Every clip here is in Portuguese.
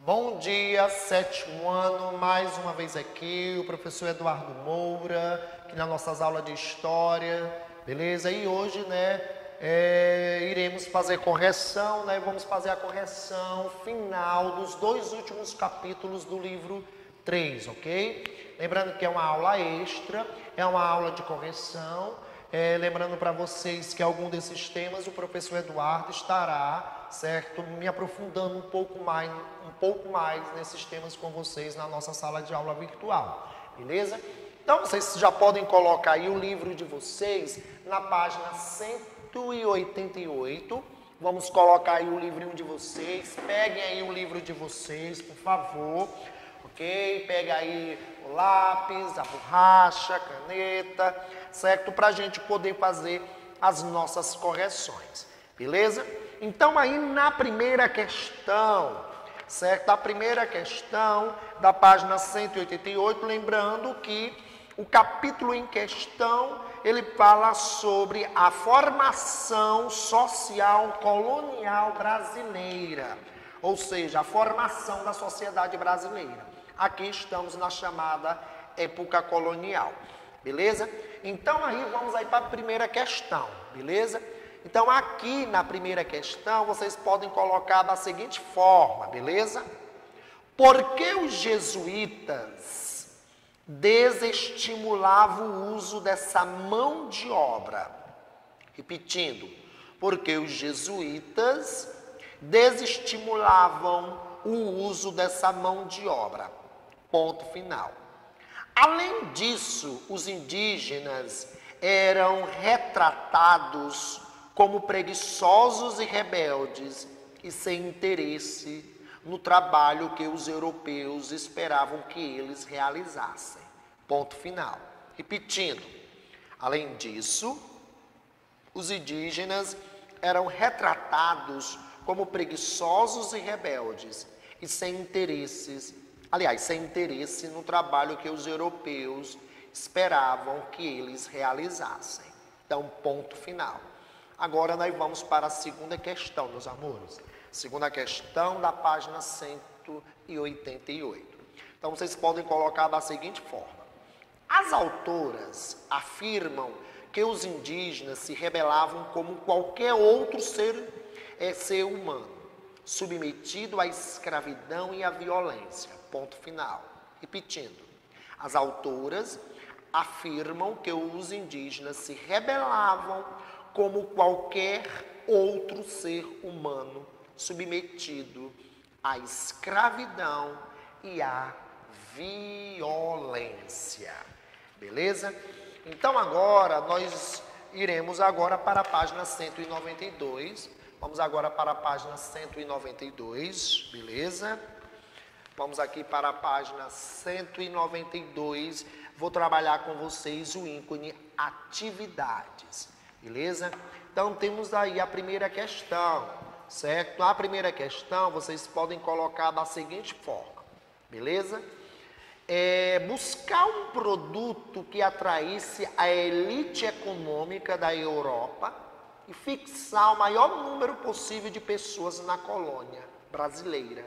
Bom dia, sétimo ano, mais uma vez aqui, o professor Eduardo Moura, aqui nas nossas aulas de História, beleza? E hoje, iremos fazer correção, vamos fazer a correção final dos dois últimos capítulos do livro 3, ok? Lembrando que é uma aula extra, é uma aula de correção, lembrando para vocês que algum desses temas o professor Eduardo estará, certo, me aprofundando um pouco mais nesses temas com vocês na nossa sala de aula virtual, beleza? Então vocês já podem colocar aí o livro de vocês na página 188. Vamos colocar aí o livrinho de vocês, peguem aí o livro de vocês, por favor, ok? Pega aí o lápis, a borracha, a caneta, certo? Para a gente poder fazer as nossas correções, beleza? Então aí na primeira questão, certo? A primeira questão da página 188, lembrando que o capítulo em questão, ele fala sobre a formação social colonial brasileira, ou seja, a formação da sociedade brasileira. Aqui estamos na chamada época colonial, beleza? Então aí vamos aí para a primeira questão, beleza? Então aqui na primeira questão vocês podem colocar da seguinte forma, beleza? Por que os jesuítas desestimulavam o uso dessa mão de obra? Repetindo, porque os jesuítas desestimulavam o uso dessa mão de obra. Ponto final. Além disso, os indígenas eram retratados como preguiçosos e rebeldes e sem interesse no trabalho que os europeus esperavam que eles realizassem. Ponto final. Repetindo, além disso, os indígenas eram retratados como preguiçosos e rebeldes e sem interesse no trabalho que os europeus esperavam que eles realizassem. Então, ponto final. Agora nós vamos para a segunda questão, meus amores. Segunda questão da página 188. Então, vocês podem colocar da seguinte forma. As autoras afirmam que os indígenas se rebelavam como qualquer outro ser humano, submetido à escravidão e à violência. Ponto final. Repetindo. As autoras afirmam que os indígenas se rebelavam como qualquer outro ser humano, submetido à escravidão e à violência. Beleza? Então agora nós iremos agora para a página 192. Vamos agora para a página 192, beleza? Vamos aqui para a página 192. Vou trabalhar com vocês o ícone atividades, beleza? Então temos aí a primeira questão, certo? A primeira questão vocês podem colocar da seguinte forma, beleza? Buscar um produto que atraísse a elite econômica da Europa e fixar o maior número possível de pessoas na colônia brasileira,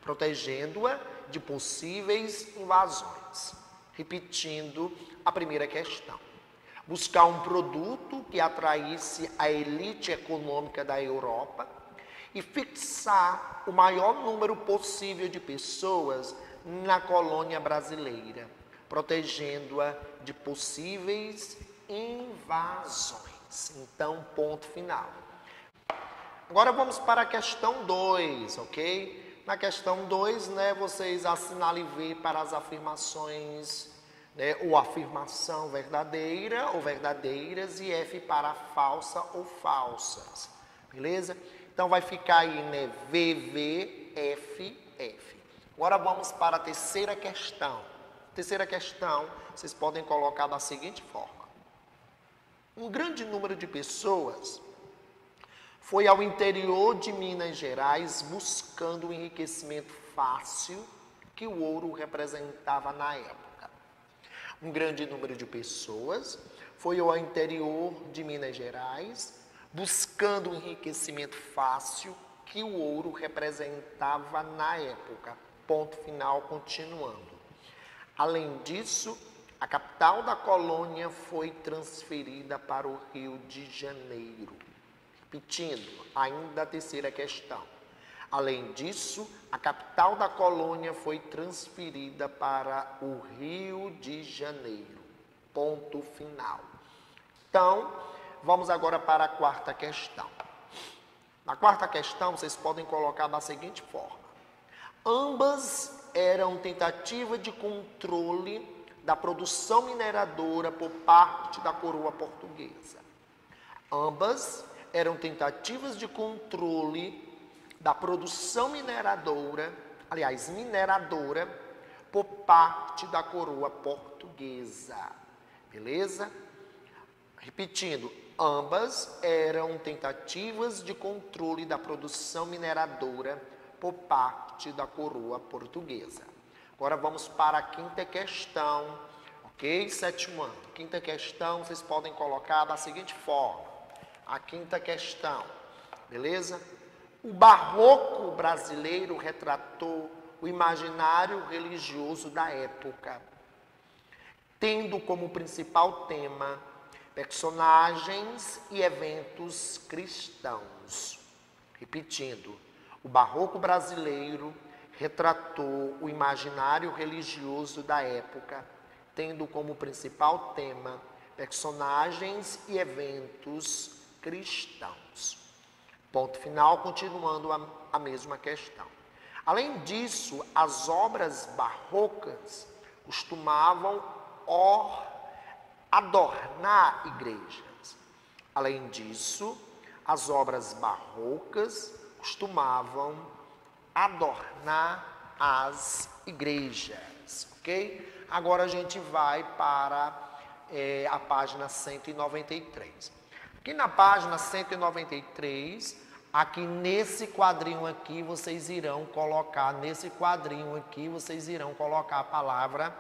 protegendo-a de possíveis invasões. Repetindo a primeira questão. Buscar um produto que atraísse a elite econômica da Europa e fixar o maior número possível de pessoas na colônia brasileira, protegendo-a de possíveis invasões. Então, ponto final. Agora vamos para a questão 2, ok? Na questão 2, vocês assinalem V para as afirmações, ou afirmação verdadeira ou verdadeiras, e F para falsa ou falsas, beleza? Então vai ficar aí, VV, F, F. Agora vamos para a terceira questão. Terceira questão, vocês podem colocar da seguinte forma. Um grande número de pessoas foi ao interior de Minas Gerais buscando o enriquecimento fácil que o ouro representava na época. Um grande número de pessoas foi ao interior de Minas Gerais buscando o enriquecimento fácil que o ouro representava na época. Ponto final, continuando. Além disso, a capital da colônia foi transferida para o Rio de Janeiro. Repetindo, ainda a terceira questão. Além disso, a capital da colônia foi transferida para o Rio de Janeiro. Ponto final. Então, vamos agora para a quarta questão. Na quarta questão, vocês podem colocar da seguinte forma. Ambas eram tentativa de controle da produção mineradora por parte da coroa portuguesa. Ambas eram tentativas de controle da produção mineradora por parte da coroa portuguesa. Beleza? Repetindo, ambas eram tentativas de controle da produção mineradora por parte da coroa portuguesa. Agora vamos para a quinta questão, ok? Sétimo ano. Quinta questão, vocês podem colocar da seguinte forma. A quinta questão, beleza? O barroco brasileiro retratou o imaginário religioso da época, tendo como principal tema personagens e eventos cristãos. Repetindo, o barroco brasileiro retratou o imaginário religioso da época, tendo como principal tema personagens e eventos cristãos. Ponto final, continuando a mesma questão. Além disso, as obras barrocas costumavam adornar igrejas. Além disso, as obras barrocas costumavam adornar as igrejas, ok? Agora a gente vai para a página 193. Aqui na página 193, aqui nesse quadrinho aqui, vocês irão colocar, a palavra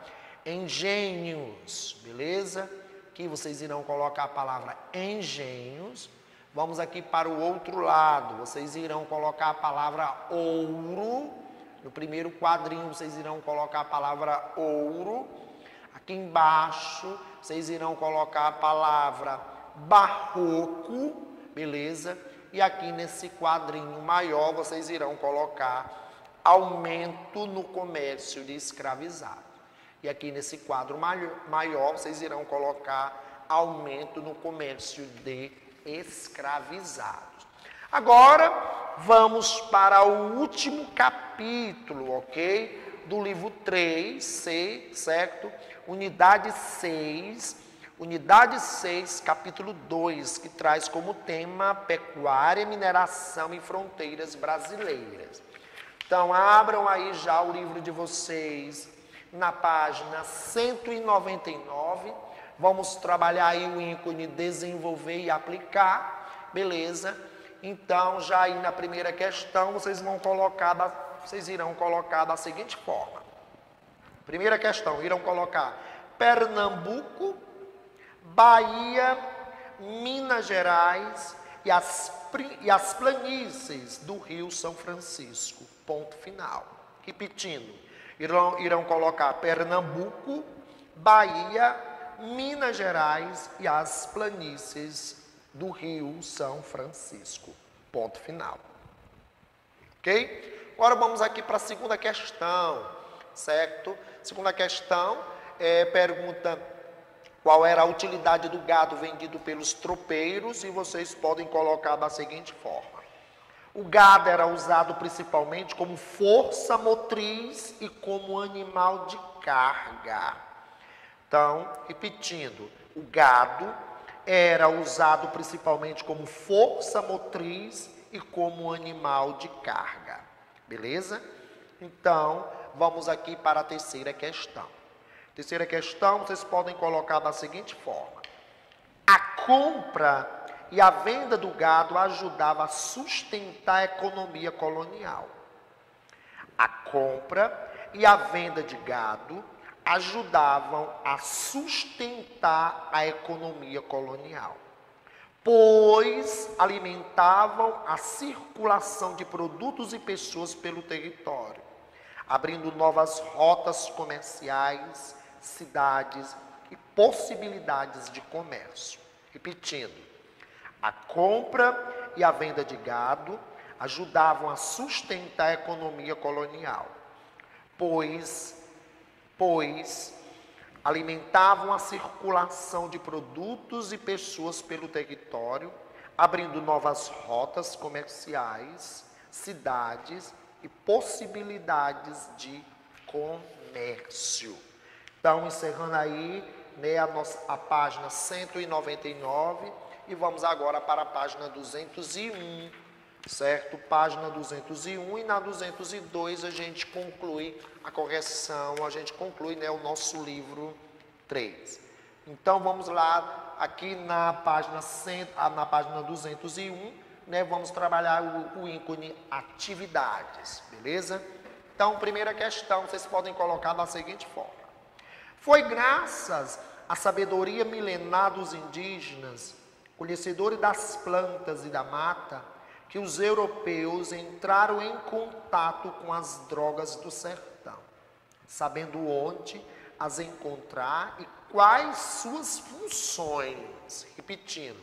engenhos, beleza? Aqui vocês irão colocar a palavra engenhos. Vamos aqui para o outro lado, vocês irão colocar a palavra ouro. No primeiro quadrinho, vocês irão colocar a palavra ouro. Aqui embaixo, vocês irão colocar a palavra barroco, beleza? E aqui nesse quadrinho maior, vocês irão colocar aumento no comércio de escravizados. E aqui nesse quadro maior, vocês irão colocar aumento no comércio de escravizados. Agora, vamos para o último capítulo, ok? Do livro 3C, certo? Unidade 6, capítulo 2, que traz como tema pecuária, mineração e fronteiras brasileiras. Então, abram aí já o livro de vocês na página 199. Vamos trabalhar aí o ícone desenvolver e aplicar, beleza? Então, já aí na primeira questão, vocês irão colocar da seguinte forma. Primeira questão, irão colocar Pernambuco, Bahia, Minas Gerais e as planícies do Rio São Francisco. Ponto final. Repetindo, irão colocar Pernambuco, Bahia, Minas Gerais e as planícies do Rio São Francisco. Ponto final. Ok? Agora vamos aqui para a segunda questão, certo? Segunda questão pergunta qual era a utilidade do gado vendido pelos tropeiros e vocês podem colocar da seguinte forma. O gado era usado principalmente como força motriz e como animal de carga. Então, repetindo, o gado era usado principalmente como força motriz e como animal de carga. Beleza? Então, vamos aqui para a terceira questão. Terceira questão, vocês podem colocar da seguinte forma. A compra e a venda do gado ajudava a sustentar a economia colonial. A compra e a venda de gado ajudavam a sustentar a economia colonial. pois alimentavam a circulação de produtos e pessoas pelo território, abrindo novas rotas comerciais, cidades e possibilidades de comércio. Repetindo, a compra e a venda de gado ajudavam a sustentar a economia colonial, pois alimentavam a circulação de produtos e pessoas pelo território, abrindo novas rotas comerciais, cidades e possibilidades de comércio. Então, encerrando aí, né, a página 199 e vamos agora para a página 201, certo? Página 201 e na 202 a gente conclui a correção, a gente conclui, né, o nosso livro 3. Então, vamos lá, aqui na página 201, né, vamos trabalhar o ícone atividades, beleza? Então, primeira questão, vocês podem colocar da seguinte forma. Foi graças à sabedoria milenar dos indígenas, conhecedores das plantas e da mata, que os europeus entraram em contato com as drogas do sertão, sabendo onde as encontrar e quais suas funções. Repetindo,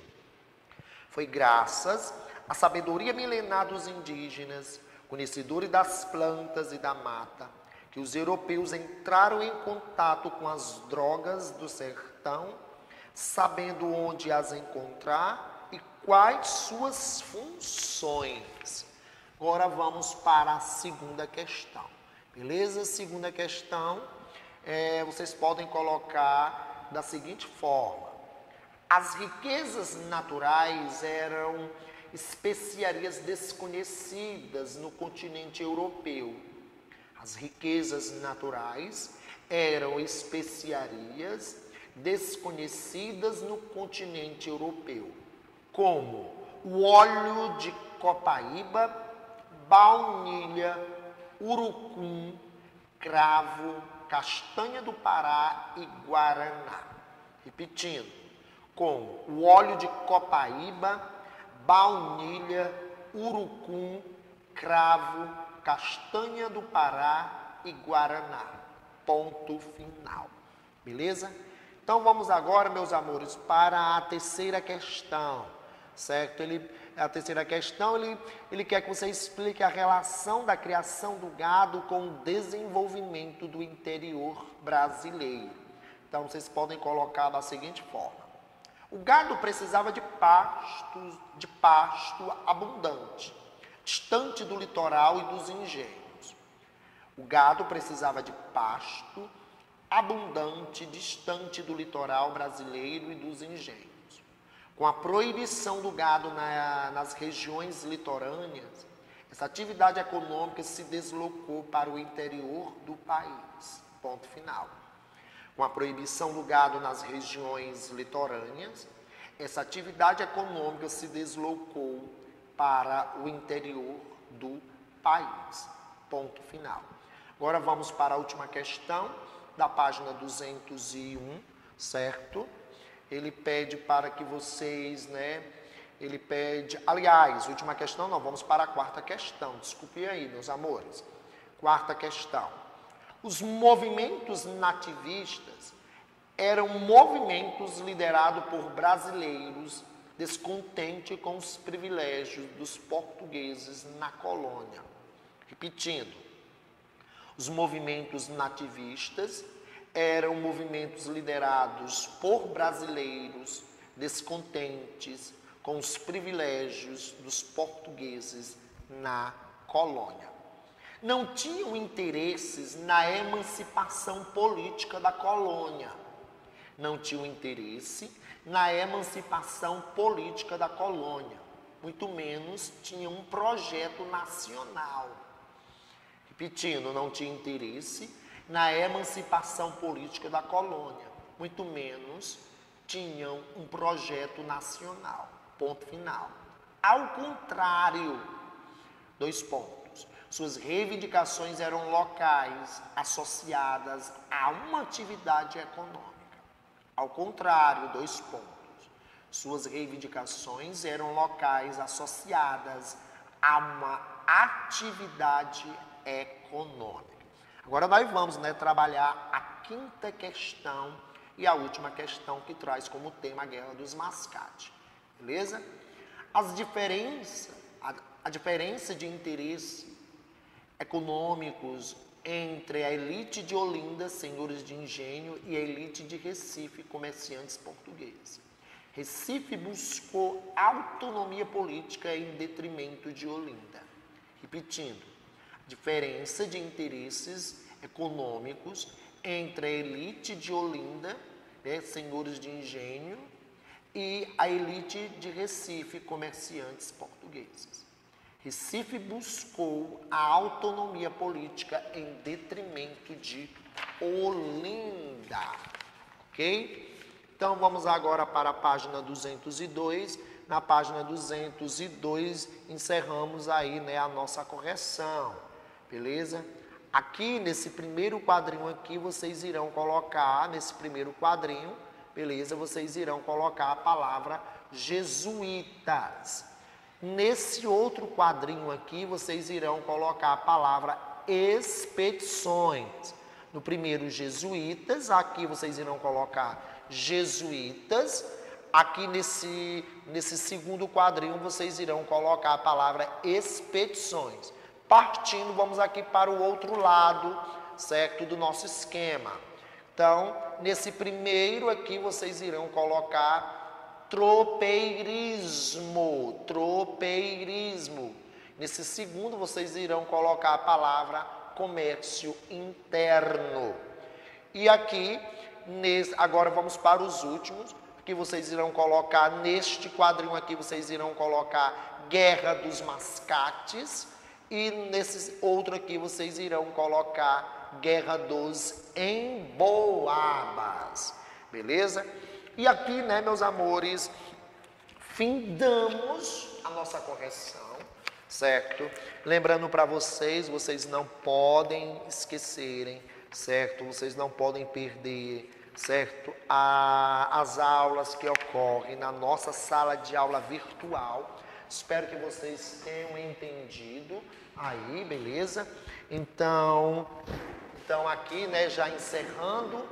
foi graças à sabedoria milenar dos indígenas, conhecedores das plantas e da mata, que os europeus entraram em contato com as drogas do sertão, sabendo onde as encontrar e quais suas funções. Agora vamos para a segunda questão, beleza? Segunda questão, vocês podem colocar da seguinte forma. As riquezas naturais eram especiarias desconhecidas no continente europeu. As riquezas naturais eram especiarias desconhecidas no continente europeu, como o óleo de copaíba, baunilha, urucum, cravo, castanha do Pará e guaraná. Repetindo, como o óleo de copaíba, baunilha, urucum, cravo, castanha do Pará e guaraná. Ponto final. Beleza? Então vamos agora, meus amores, para a terceira questão, certo? A terceira questão, ele quer que você explique a relação da criação do gado com o desenvolvimento do interior brasileiro. Então vocês podem colocar da seguinte forma. O gado precisava de pasto abundante, distante do litoral e dos engenhos. O gado precisava de pasto abundante, distante do litoral brasileiro e dos engenhos. Com a proibição do gado nas regiões litorâneas, essa atividade econômica se deslocou para o interior do país. Ponto final. Com a proibição do gado nas regiões litorâneas, essa atividade econômica se deslocou para o interior do país. Ponto final. Agora vamos para a última questão da página 201, certo? Ele pede para que vocês, aliás, última questão não, vamos para a quarta questão. Desculpe aí, meus amores. Quarta questão. Os movimentos nativistas eram movimentos liderados por brasileiros descontentes com os privilégios dos portugueses na colônia. Repetindo, os movimentos nativistas eram movimentos liderados por brasileiros descontentes com os privilégios dos portugueses na colônia. Não tinham interesses na emancipação política da colônia. Não tinham interesse na emancipação política da colônia. Muito menos tinham um projeto nacional. Repetindo, não tinha interesse na emancipação política da colônia. Muito menos tinham um projeto nacional. Ponto final. Ao contrário, 2 pontos. Suas reivindicações eram locais, associadas a uma atividade econômica. Ao contrário, 2 pontos. Suas reivindicações eram locais associadas a uma atividade econômica. Agora nós vamos, né, trabalhar a quinta questão e a última questão que traz como tema a Guerra dos Mascates. Beleza? A diferença de interesse econômicos entre a elite de Olinda, senhores de engenho, e a elite de Recife, comerciantes portugueses. Recife buscou autonomia política em detrimento de Olinda. Repetindo, diferença de interesses econômicos entre a elite de Olinda, né, senhores de engenho, e a elite de Recife, comerciantes portugueses. Recife buscou a autonomia política em detrimento de Olinda, ok? Então, vamos agora para a página 202. Na página 202, encerramos aí, né, a nossa correção, beleza? Aqui, nesse primeiro quadrinho aqui, vocês irão colocar, nesse primeiro quadrinho, beleza? Vocês irão colocar a palavra jesuítas. Nesse outro quadrinho aqui, vocês irão colocar a palavra expedições. No primeiro, jesuítas. Aqui vocês irão colocar jesuítas. Aqui nesse segundo quadrinho, vocês irão colocar a palavra expedições. Partindo, vamos aqui para o outro lado, certo? Do nosso esquema. Então, nesse primeiro aqui, vocês irão colocar tropeirismo. Nesse segundo, vocês irão colocar a palavra comércio interno. E aqui, agora vamos para os últimos, que vocês irão colocar, neste quadrinho aqui, vocês irão colocar Guerra dos Mascates, e nesse outro aqui, vocês irão colocar Guerra dos Emboabas, beleza? E aqui, né, meus amores, findamos a nossa correção, certo? Lembrando para vocês, vocês não podem esquecerem, certo? Vocês não podem perder, certo? As aulas que ocorrem na nossa sala de aula virtual. Espero que vocês tenham entendido aí, beleza? Então aqui, né, já encerrando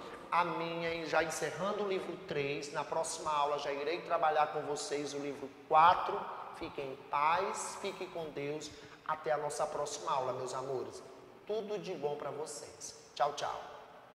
o livro 3, na próxima aula já irei trabalhar com vocês o livro 4. Fiquem em paz, fiquem com Deus. Até a nossa próxima aula, meus amores. Tudo de bom para vocês. Tchau, tchau.